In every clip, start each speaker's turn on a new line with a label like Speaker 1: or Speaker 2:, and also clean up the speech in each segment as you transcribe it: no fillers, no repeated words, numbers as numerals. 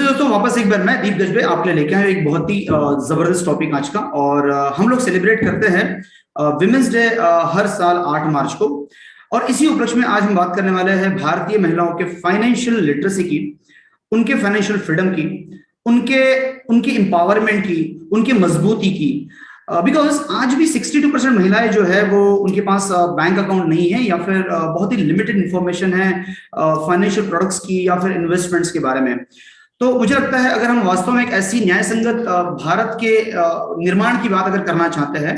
Speaker 1: दोस्तों, वापस एक बार मैं दीप गजबे आपके लिए लेके आया एक बहुत ही जबरदस्त टॉपिक आज का। और हम लोग सेलिब्रेट करते हैं विमेंस डे हर साल 8 मार्च को। और इसी उपलक्ष्य में आज हम बात करने वाले हैं भारतीय महिलाओं के फाइनेंशियल लिटरेसी की, उनके फाइनेंशियल फ्रीडम की, उनके उनकी एम्पावरमेंट की, उनकी मजबूती की। बिकॉज आज भी 62% महिलाएं जो है वो उनके पास बैंक अकाउंट नहीं है, या फिर बहुत ही लिमिटेड इंफॉर्मेशन है फाइनेंशियल प्रोडक्ट्स की या फिर इन्वेस्टमेंट्स के बारे में। तो मुझे लगता है अगर हम वास्तव में एक ऐसी न्याय संगत भारत के निर्माण की बात अगर करना चाहते हैं,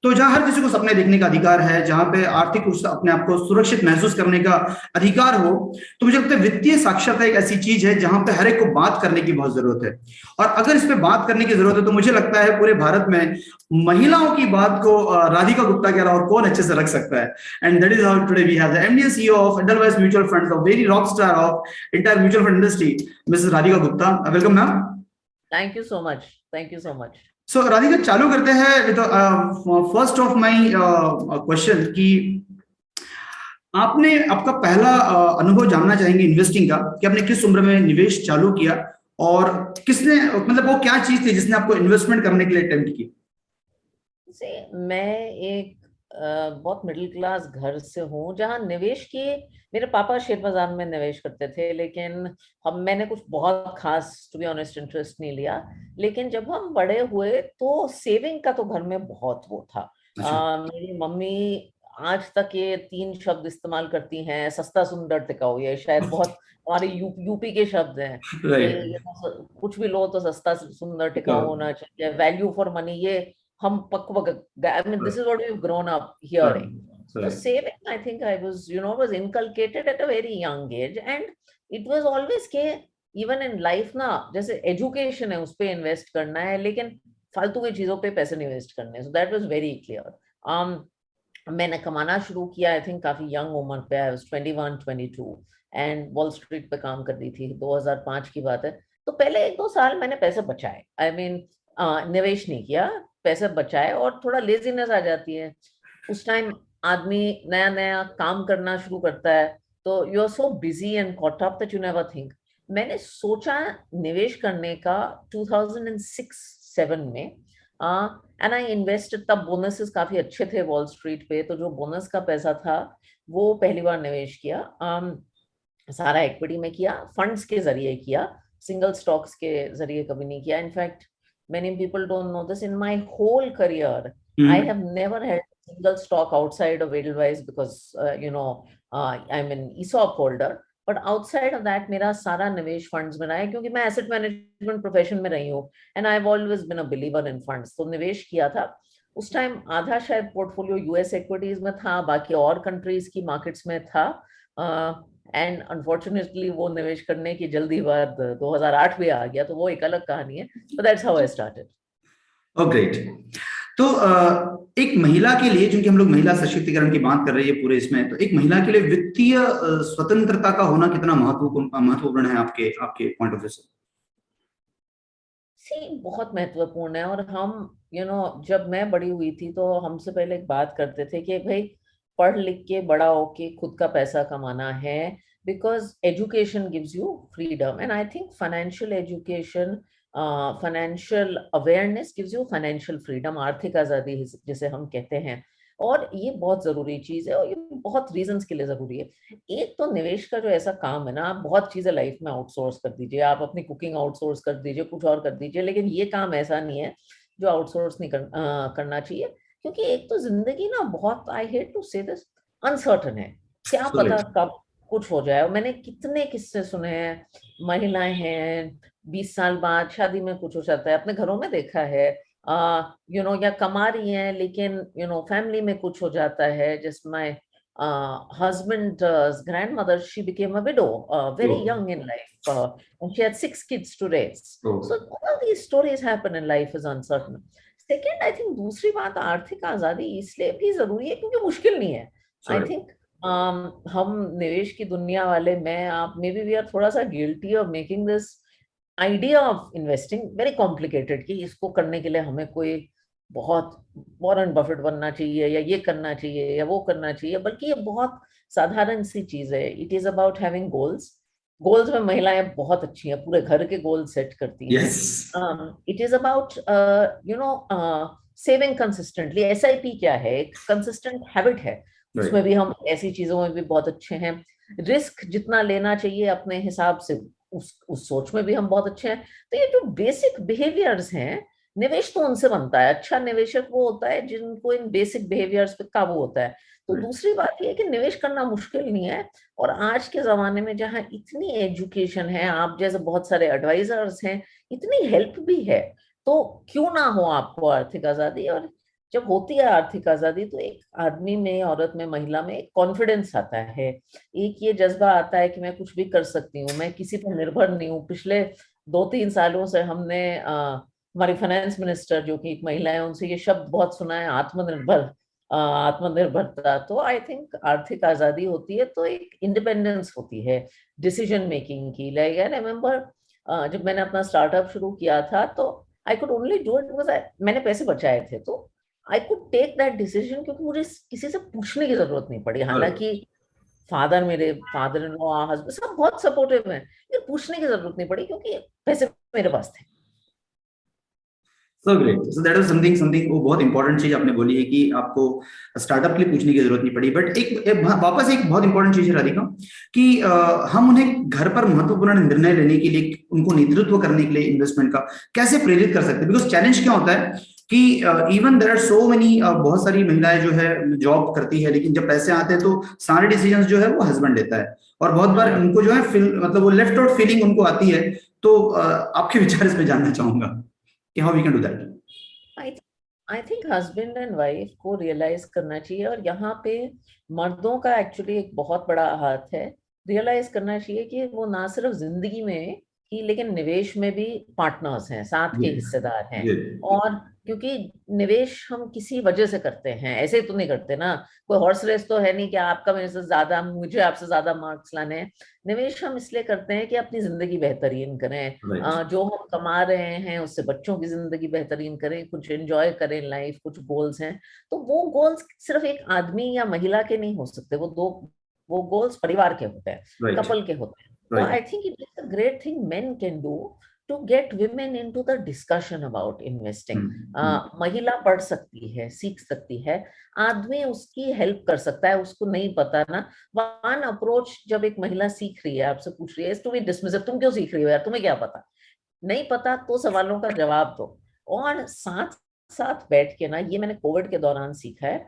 Speaker 1: तो जहां हर किसी को सपने देखने का अधिकार है, जहां पे आर्थिक रूप से अपने आप को सुरक्षित महसूस करने का अधिकार हो, तो मुझे लगता है वित्तीय साक्षरता एक ऐसी चीज है जहां पे हर एक को बात करने की बहुत जरूरत है। और अगर इस पे बात करने की जरूरत है तो मुझे लगता है पूरे भारत में महिलाओं की बात को राधिका गुप्ता के अलावा और कौन अच्छे से रख सकता है। And that is how today we have the MD CEO of Edelweiss mutual funds, of very rock star of entire mutual fund industry, Mrs Radhika Gupta. Welcome ma'am.
Speaker 2: Thank you so much. Thank you so much.
Speaker 1: So Radhika, चालू करते हैं with first of my question कि आपने आपका पहला अनुभव जानना चाहेंगे इन्वेस्टिंग का, कि आपने किस उम्र में निवेश चालू किया और किसने, मतलब वो क्या चीज थी जिसने आपको इन्वेस्टमेंट करने के लिए अटेम्प्ट की?
Speaker 2: मैं एक बहुत मिडिल क्लास घर से हूँ जहाँ निवेश की, मेरे पापा शेयर बाजार में निवेश करते थे, लेकिन मैंने कुछ बहुत खास टू बी ऑनेस्ट इंटरेस्ट नहीं लिया। लेकिन जब हम बड़े हुए तो सेविंग का तो घर में बहुत वो था।
Speaker 1: अच्छा।
Speaker 2: मेरी मम्मी आज तक ये 3 शब्द इस्तेमाल करती हैं, सस्ता सुंदर टिकाऊ। ये शायद बहुत हमारे यूपी के शब्द हैं कि
Speaker 1: राइट।
Speaker 2: कुछ भी लो तो सस्ता सुंदर टिकाऊ होना चाहिए, वैल्यू फॉर मनी। ये हम I mean, this is what we've grown up hearing. So
Speaker 1: right.
Speaker 2: saving, I think I was, was inculcated at a very young age, and it was always के even in life ना, जैसे education है उस पे invest करना है, लेकिन फालतू की चीजों पे पैसे नहीं invest करने। So that was very clear. मैंने कमाना शुरू किया आई थिंक काफी यंग उम्र पे, I was 21 22, and wall street पे काम कर रही थी। 2005 की बात है। तो पहले 1-2 साल मैंने पैसे बचाए, आई मीन निवेश नहीं किया, पैसे बचाए। और थोड़ा लेजीनेस आ जाती है उस टाइम, आदमी नया नया काम करना शुरू करता है, तो you are so busy and caught up that you never think. मैंने सोचा निवेश करने का 2006-7 में, एंड आई इन्वेस्टेड। तब बोनसेस काफी अच्छे थे वॉल स्ट्रीट पे, तो जो बोनस का पैसा था वो पहली बार निवेश किया। सारा इक्विटी में किया, फंड्स के जरिए किया, सिंगल स्टॉक्स के जरिए कभी नहीं किया। In fact many people don't know this, in my whole career I have never had a single stock outside of Edelweiss because I'm an ESOP holder, but outside of that मेरा सारा निवेश funds में रहा है, क्योंकि मैं एसेट मैनेजमेंट प्रोफेशन में रही हूँ and I have always been a believer in funds. तो निवेश किया था उस टाइम, आधा शायद पोर्टफोलियो यूएस इक्विटीज में था, बाकी और कंट्रीज की मार्केट्स में था। एंड अनफॉर्चुनेटली वो निवेश करने की जल्दी बाद 2008 भी आ गया, तो वो एक अलग कहानी है। But that's how I started.
Speaker 1: Oh great. तो एक महिला के लिए, क्योंकि हम लोग महिला सशक्तिकरण की बात कर रही है पूरे इसमें, तो एक महिला के लिए वित्तीय स्वतंत्रता का होना कितना महत्वपूर्ण है आपके आपके पॉइंट ऑफ व्यू से?
Speaker 2: सी बहुत महत्वपूर्ण है। और हम जब मैं बड़ी हुई थी तो हमसे पहले एक बात करते थे कि भाई पढ़ लिख के बड़ा होके खुद का पैसा कमाना है, because education gives you freedom. And I think financial education, financial awareness gives you financial freedom, आर्थिक आजादी जिसे हम कहते हैं। और ये बहुत जरूरी चीज है, और ये बहुत रीजंस के लिए जरूरी है। एक तो निवेश का जो ऐसा काम है ना, आप बहुत चीजें लाइफ में आउटसोर्स कर दीजिए, आप अपनी कुकिंग आउटसोर्स कर दीजिए, कुछ और कर दीजिए, लेकिन ये काम ऐसा नहीं है जो आउटसोर्स नहीं करना चाहिए। क्योंकि एक तो जिंदगी ना बहुत, आई हेट टू से दिस, अनसर्टन है। क्या पता कब कुछ हो जाए। और मैंने कितने किस्से सुने हैं, महिलाएं हैं 20 साल बाद शादी में कुछ हो जाता है, अपने घरों में देखा है। या कमा रही हैं लेकिन फैमिली में कुछ हो जाता है। Just my husband's grandmother, she became a widow very young in life, and she had 6 kids to raise. So all these stories happen in life is uncertain. Second, I think दूसरी बात, आर्थिक आजादी इसलिए भी जरूरी है क्योंकि मुश्किल नहीं है। आई थिंक हम निवेश की दुनिया वाले, मैं आप मे बी वी आर थोड़ा सा guilty of making this idea of investing very complicated, कि इसको करने के लिए हमें कोई बहुत वॉरेन बफेट बनना चाहिए या ये करना चाहिए या वो करना चाहिए, बल्कि ये बहुत साधारण सी चीज है। It is about having goals, goals में महिलाएं बहुत अच्छी हैं, पूरे घर के गोल सेट करती हैं.
Speaker 1: Yes.
Speaker 2: It is about you know saving consistently. SIP क्या है? एक कंसिस्टेंट हैबिट है. उसमें भी हम ऐसी चीजों में भी बहुत अच्छे हैं. रिस्क जितना लेना चाहिए अपने हिसाब से, उस सोच में भी हम बहुत अच्छे हैं. तो ये जो बेसिक बिहेवियर्स हैं, निवेश तो उनसे बनता है. अच्छा निवेशक वो होता है जिनको इन बेसिक बिहेवियर्स पे काबू होता है. तो दूसरी बात ये है कि निवेश करना मुश्किल नहीं है. और आज के जमाने में जहाँ इतनी एजुकेशन है, आप जैसे बहुत सारे एडवाइजर्स हैं, इतनी हेल्प भी है, तो क्यों ना हो आपको आर्थिक आजादी. और जब होती है आर्थिक आजादी तो एक आदमी में, औरत में, महिला में एक कॉन्फिडेंस आता है. एक ये जज्बा आता है कि मैं कुछ भी कर सकती हूँ, मैं किसी पर निर्भर नहीं हूँ. पिछले 2-3 सालों से हमने हमारी फाइनेंस मिनिस्टर जो कि एक महिला है, उनसे ये शब्द बहुत सुना है, आत्मनिर्भर, आत्मनिर्भरता. तो आई थिंक आर्थिक आजादी होती है तो एक इंडिपेंडेंस होती है डिसीजन मेकिंग की. लाइक आई रिमेम्बर जब मैंने अपना स्टार्टअप शुरू किया था तो I could only do it because मैंने पैसे बचाए थे. तो I could take that decision क्योंकि मुझे किसी से पूछने की जरूरत नहीं पड़ी. हालांकि फादर इन लॉ, हस्बैंड सब बहुत सपोर्टिव हैं, ये पूछने की जरूरत नहीं पड़ी क्योंकि पैसे मेरे पास थे.
Speaker 1: So great. So that was something वो बहुत इंपॉर्टेंट चीज आपने बोली है कि आपको स्टार्टअप के लिए पूछने की जरूरत नहीं पड़ी. बट वापस एक बहुत इंपॉर्टेंट चीज है राधिका कि हम उन्हें घर पर महत्वपूर्ण निर्णय लेने के लिए, उनको नेतृत्व करने के लिए इन्वेस्टमेंट का कैसे प्रेरित कर सकते हैं. बिकॉज चैलेंज क्या होता है कि even there are so many, बहुत सारी महिलाएं जो है जॉब करती है, लेकिन जब पैसे आते हैं तो सारे डिसीजन जो है वो हस्बैंड लेता है. और बहुत बार उनको जो है मतलब वो लेफ्ट आउट फीलिंग उनको आती है. तो आपके विचार इस पे जानना चाहूंगा कि how we can do that.
Speaker 2: I think husband and wife को रियलाइज करना चाहिए. और यहाँ पे मर्दों का एक्चुअली एक बहुत बड़ा हाथ है. रियलाइज करना चाहिए कि वो ना सिर्फ जिंदगी में ही लेकिन निवेश में भी पार्टनर्स हैं, साथ के हिस्सेदार हैं. और क्योंकि निवेश हम किसी वजह से करते हैं, ऐसे ही तो नहीं करते ना. कोई हॉर्स रेस तो है नहीं कि आपका मेरे से ज्यादा, मुझे आपसे ज्यादा मार्क्स लाने हैं. निवेश हम इसलिए करते हैं कि अपनी जिंदगी बेहतरीन करें. जो हम कमा रहे हैं उससे बच्चों की जिंदगी बेहतरीन करें, कुछ एंजॉय करें लाइफ, कुछ गोल्स हैं. तो वो गोल्स सिर्फ एक आदमी या महिला के नहीं हो सकते, वो गोल्स परिवार के होते हैं, कपल के होते हैं. तो I think it is a great thing men can do to get women into the discussion about investing. महिला पढ़ सकती है, सीख सकती है, आदमी उसकी हेल्प कर सकता है. उसको नहीं पता ना, वन अप्रोच जब एक महिला सीख रही है, आपसे पूछ रही है टू बी डिसमिसिव, तुम क्यों सीख रही हो यार, तुम्हें क्या पता. नहीं पता तो सवालों का जवाब दो. और साथ साथ बैठ के ना, ये मैंने कोविड के दौरान सीखा है,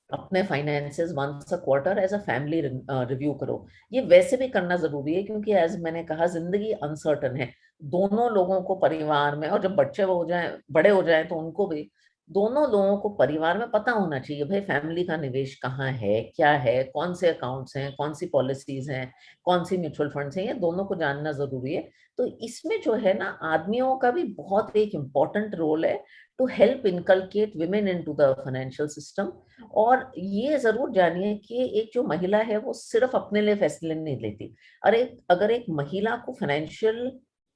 Speaker 2: अपने finances once a quarter as a family review करो. ये वैसे भी करना जरूरी है क्योंकि एज मैंने कहा जिंदगी अनसर्टन है दोनों लोगों को परिवार में. और जब बच्चे हो जाएं, बड़े हो जाएं, तो उनको भी, दोनों लोगों को परिवार में पता होना चाहिए भाई फैमिली का निवेश कहाँ है, क्या है, कौन से अकाउंट्स हैं, कौन सी पॉलिसीज हैं, कौन सी म्यूचुअल फंड्स हैं. ये दोनों को जानना जरूरी है. तो इसमें जो है ना, आदमियों का भी बहुत एक इम्पॉर्टेंट रोल है to help inculcate women into the financial system. और ये जरूर जानिए कि एक जो महिला है वो सिर्फ अपने लिए फैसले नहीं लेती. अगर एक महिला को फाइनेंशियल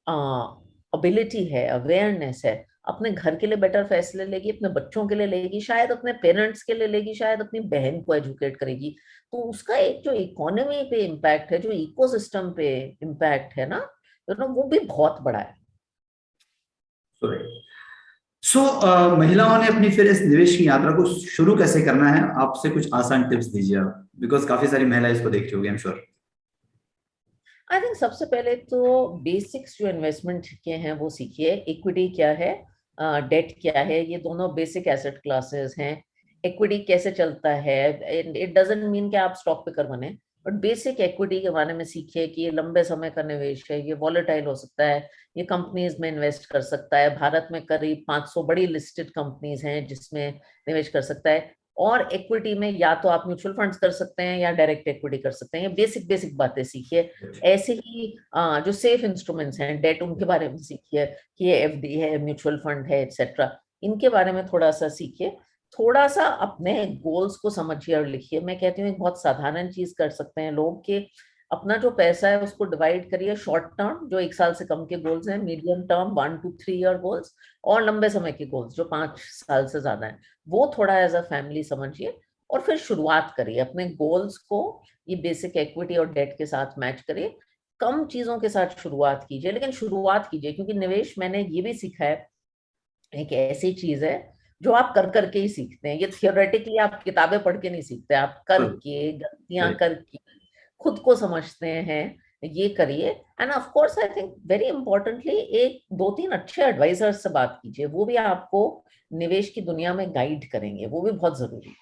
Speaker 2: अबिलिटी है, अवेयरनेस है, अपने घर के लिए बेटर फैसले लेगी, अपने बच्चों के लिए लेगी, शायद अपने पेरेंट्स के लिए लेगी, शायद अपनी बहन को एजुकेट करेगी. तो उसका एक जो इकोनॉमी पे इम्पैक्ट है, जो इकोसिस्टम पे इम्पैक्ट है ना, वो भी बहुत बड़ा है.
Speaker 1: सो महिलाओं ने अपनी फिर इस निवेश की यात्रा को शुरू कैसे करना है, आपसे कुछ आसान टिप्स दीजिए आप, बिकॉज काफी सारी महिलाएं इसको देखती होगी, आई एम श्योर.
Speaker 2: आई थिंक सबसे पहले तो बेसिक्स जो इन्वेस्टमेंट के हैं वो सीखिए. इक्विटी क्या है, डेट क्या है, ये दोनों बेसिक एसेट क्लासेस हैं. इक्विटी कैसे चलता है, इट डजंट मीन कि आप स्टॉक पिकर बने, बट बेसिक इक्विटी के बारे में सीखिए कि ये लंबे समय का निवेश है, ये वॉलेटाइल हो सकता है, ये कंपनीज में इन्वेस्ट कर सकता है. भारत में करीब 500 बड़ी लिस्टेड कंपनीज हैं जिसमें निवेश कर सकता है. और इक्विटी में या तो आप म्यूचुअल फंड्स कर सकते हैं या डायरेक्ट इक्विटी कर सकते हैं. ये बेसिक बेसिक बातें सीखिए. ऐसे ही जो सेफ इंस्ट्रूमेंट्स हैं, डेट, उनके बारे में सीखिए कि ये एफडी है, म्यूचुअल फंड है, एक्सेट्रा. इनके बारे में थोड़ा सा सीखिए. थोड़ा सा अपने गोल्स को समझिए और लिखिए. मैं कहती हूँ एक बहुत साधारण चीज कर सकते हैं लोग कि अपना जो पैसा है उसको डिवाइड करिए. शॉर्ट टर्म जो 1 साल से कम के गोल्स हैं, medium term 1 to 3 year goals, और लंबे समय के गोल्स जो 5 साल से ज्यादा है, वो थोड़ा एज अ फैमिली समझिए. और फिर शुरुआत करिए अपने गोल्स को ये बेसिक इक्विटी और डेट के साथ मैच करिए. कम चीजों के साथ शुरुआत कीजिए, लेकिन शुरुआत कीजिए, क्योंकि निवेश मैंने ये भी सीखा है एक ऐसी चीज है जो आप कर करके ही सीखते हैं। ये थियोरेटिकली आप किताबें पढ़ के नहीं सीखते, आप करके, गलतियां करके, खुद को समझते हैं, ये करिए। End of course I think very importantly एक दो तीन अच्छे एडवाइजर्स से बात कीजिए, वो भी आपको निवेश की दुनिया में गाइड करेंगे, वो भी बहुत जरूरी है।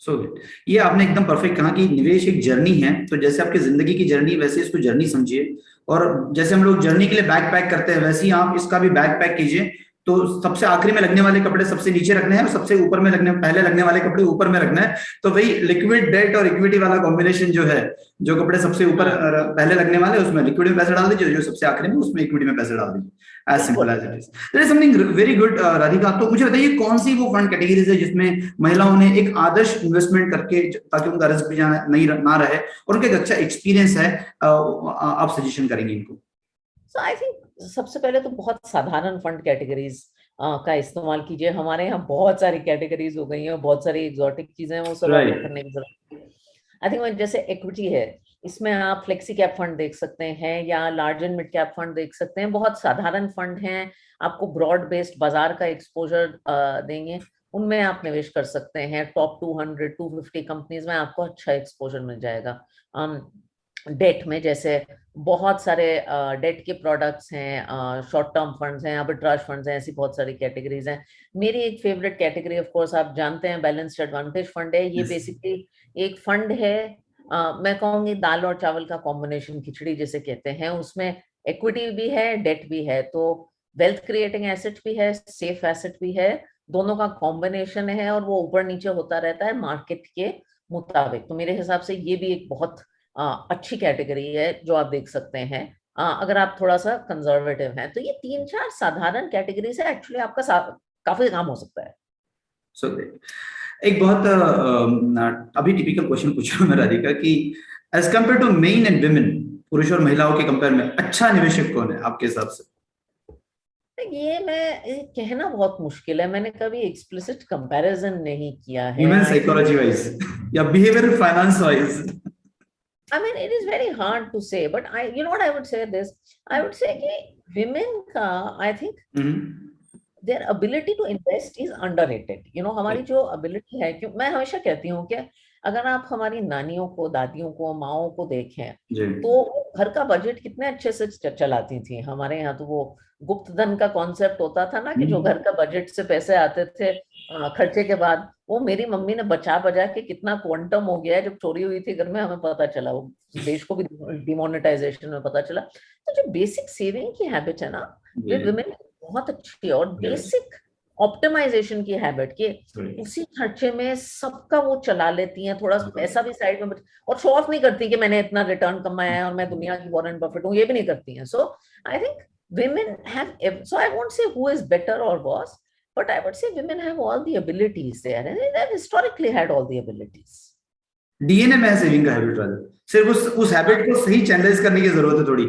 Speaker 1: सो ये आपने एकदम परफेक्ट कहा कि निवेश एक जर्नी है, तो जैसे आपकी जिंदगी की जर्नी वैसे इसको जर्नी समझिए, और जैसे हम लोग जर्नी के लिए बैग पैक करते हैं वैसे ही आप इसका भी बैग पैक कीजिए। तो सबसे आखिरी में लगने वाले कपड़े सबसे नीचे रखने हैं और सबसे ऊपर में पहले लगने वाले कपड़े ऊपर में रखना है। तो वही लिक्विड डेट और इक्विटी वाला कॉम्बिनेशन जो है, जो कपड़े सबसे ऊपर पहले लगने वाले उसमें लिक्विड में पैसे डाल दीजिए, जो सबसे आखिरी में उसमें इक्विटी में पैसे डाल दीजिए। As simple as it is. There is something very good. Radhika, तो मुझे बताइए कौन सी वो फंड कैटेगरीज है जिसमें महिलाओं ने एक आदर्श इन्वेस्टमेंट करके, ताकि उनका रिस्क भी नहीं ना रहे और उनका एक अच्छा एक्सपीरियंस है, आप सजेशन करेंगे इनको?
Speaker 2: सो आई थिंक सबसे पहले तो बहुत साधारण फंड कैटेगरीज का इस्तेमाल कीजिए। हमारे यहाँ बहुत सारी कैटेगरीज हो गई हैं, बहुत सारी एग्जॉटिक चीजें हैं, वो सब आपको करने की जरूरत है। आई थिंक जैसे इक्विटी है, इसमें आप फ्लेक्सी कैप फंड देख सकते हैं या large and mid cap fund देख सकते हैं। बहुत साधारण फंड हैं, आपको ब्रॉड बेस्ड बाजार का एक्सपोजर देंगे, उनमें आप निवेश कर सकते हैं। टॉप 200 250 कंपनीज में आपको अच्छा एक्सपोजर मिल जाएगा। डेट में जैसे बहुत सारे डेट के प्रोडक्ट्स हैं, शॉर्ट टर्म फंड्स हैं, आर्बिट्राज फंड्स हैं, ऐसी बहुत सारी कैटेगरीज हैं। मेरी एक फेवरेट कैटेगरी ऑफ कोर्स आप जानते हैं बैलेंस्ड एडवांटेज फंड है। ये बेसिकली एक फंड है, मैं कहूंगी दाल और चावल का कॉम्बिनेशन, खिचड़ी जिसे कहते हैं। उसमें इक्विटी भी है, डेट भी है, तो वेल्थ क्रिएटिंग एसेट भी है, सेफ एसेट भी है, दोनों का कॉम्बिनेशन है, और वो ऊपर नीचे होता रहता है मार्केट के मुताबिक। तो मेरे हिसाब से ये भी एक बहुत अच्छी कैटेगरी है जो आप देख सकते हैं अगर आप थोड़ा सा कंजर्वेटिव हैं। तो ये तीन चार साधारण कैटेगरी से एक्चुअली आपका काफी काम हो सकता है।
Speaker 1: सो एक बहुत अभी टिपिकल क्वेश्चन पूछ रहा हूँ मैं राधिका कि as compare to men and women, पुरुष और महिलाओं के कंपेयर में अच्छा निवेशक कौन है आपके हिसाब से?
Speaker 2: ये कहना बहुत मुश्किल है, मैंने कभी एक्सप्लिसिट कंपैरिजन नहीं किया है।
Speaker 1: ह्यूमन साइकोलॉजी वाइज या behaviour finance wise?
Speaker 2: I mean, it is very hard to say, but you know what I would say this. I would say कि women का, I think their ability to invest is underrated. You know, हमारी जो ability है, क्यों मैं हमेशा कहती हूँ कि अगर आप हमारी नानियों को, दादियों को, माओं को देखें तो घर का बजट कितने अच्छे से चलाती थी। हमारे यहाँ तो वो गुप्त धन का कॉन्सेप्ट होता था ना, कि जो घर का बजट से पैसे आते थे खर्चे के बाद, वो मेरी मम्मी ने बचा बचा के कितना क्वांटम हो गया है। जब चोरी हुई थी घर में, हमें पता चला, वो देश को भी डिमोनेटाइजेशन में पता चला। तो जो बेसिक सेविंग की हैबिट है ना, वे विमेन बहुत अच्छी है, और बेसिक ऑप्टिमाइजेशन की हैबिट के उसी खर्चे में सबका वो चला लेती हैं। थोड़ा पैसा भी साइड में, और शो ऑफ नहीं करती कि मैंने इतना रिटर्न कमाया है और मैं दुनिया की वॉरेन बफेट हूँ, ये भी नहीं करती हैं। So I think women have, so I won't say who is better or worse, but I would say women have all the abilities there, and they have historically had all the abilities.
Speaker 1: DNA में saving का habit वाला, सिर्फ उस habit को सही channelise करने की जरूरत है थोड़ी,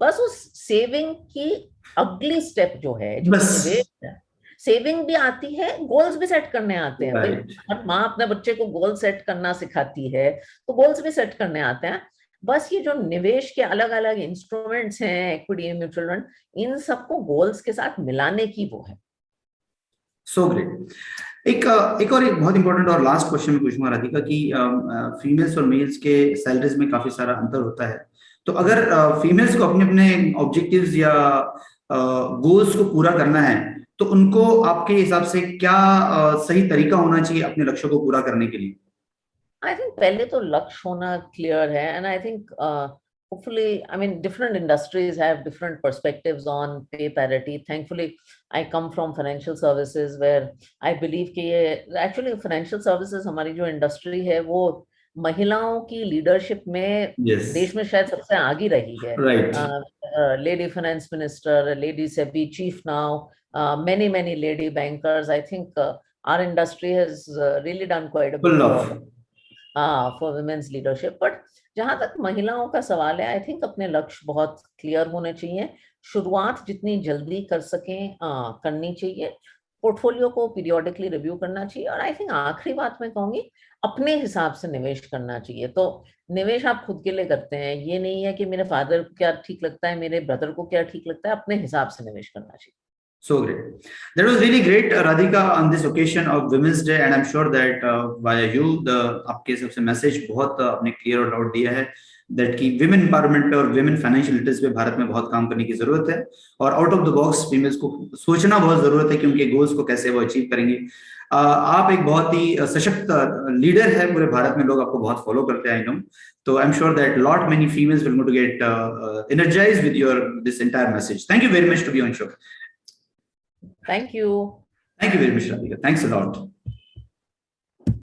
Speaker 2: बस उस सेविंग की अगली स्टेप जो है, जो निवेश है, सेविंग भी आती है, गोल्स भी सेट करने आते हैं। हर माँ अपने बच्चे को गोल सेट करना सिखाती है, तो गोल्स भी सेट करने आते हैं। बस ये जो निवेश के अलग अलग इंस्ट्रूमेंट्स हैं, इक्विटी, म्यूचुअल फंड, इन सबको गोल्स के साथ मिलाने की वो है।
Speaker 1: So great. एक और एक बहुत इंपॉर्टेंट और लास्ट क्वेश्चन में पूछूंगा राधिका कि फीमेल्स और मेल्स के सैलरीज में काफी सारा अंतर होता है, तो अगर फीमेल्स को अपने अपने ऑब्जेक्टिव्स या गोल्स को पूरा करना है, तो उनको आपके हिसाब से क्या सही तरीका होना चाहिए अपने लक्ष्यों को पूरा करने के लिए?
Speaker 2: आई थिंक पहले तो लक्ष्य होना क्लियर है, and I think hopefully, I mean, different industries have different perspectives on pay parity. Thankfully, I come from financial services where I believe कि ये actually financial services हमारी जो industry है वो महिलाओं की लीडरशिप में देश में शायद सबसे आगे रही है। Lady finance minister, lady SEBI chief now, many lady bankers. I think our industry has really done quite a bit for women's leadership. But जहां तक महिलाओं का सवाल है, आई थिंक अपने लक्ष्य बहुत क्लियर होने चाहिए, शुरुआत जितनी जल्दी कर सकें करनी चाहिए, पोर्टफोलियो को पीरियोडिकली रिव्यू करना चाहिए। और आई थिंक आखिरी बात मैं कहूंगी, अपने हिसाब से निवेश करना चाहिए। तो निवेश आप खुद के लिए करते हैं, ये नहीं है कि मेरे फादर को क्या ठीक लगता है, मेरे ब्रदर को क्या ठीक लगता है, अपने हिसाब से निवेश करना चाहिए।
Speaker 1: So great. That was really great, Radhika, on this occasion of Women's Day, and I'm sure that via you, आपके सबसे मैसेज बहुत आपने क्लियर और आउट दिया है that कि women empowerment पे और women financial literacy पे भारत में बहुत काम करने की जरूरत है, और out of the box females को सोचना बहुत जरूरत है कि उनके गोल्स को कैसे वो अचीव करेंगे। आप एक बहुत ही सशक्त लीडर है, पूरे भारत में लोग आपको बहुत फॉलो करते हैं, आई नो। तो I am sure that lot many females will going to get energized with your this entire message. Thank you very much to be on show.
Speaker 2: Thank you.
Speaker 1: Thank you very much, Radhika. Thanks a lot.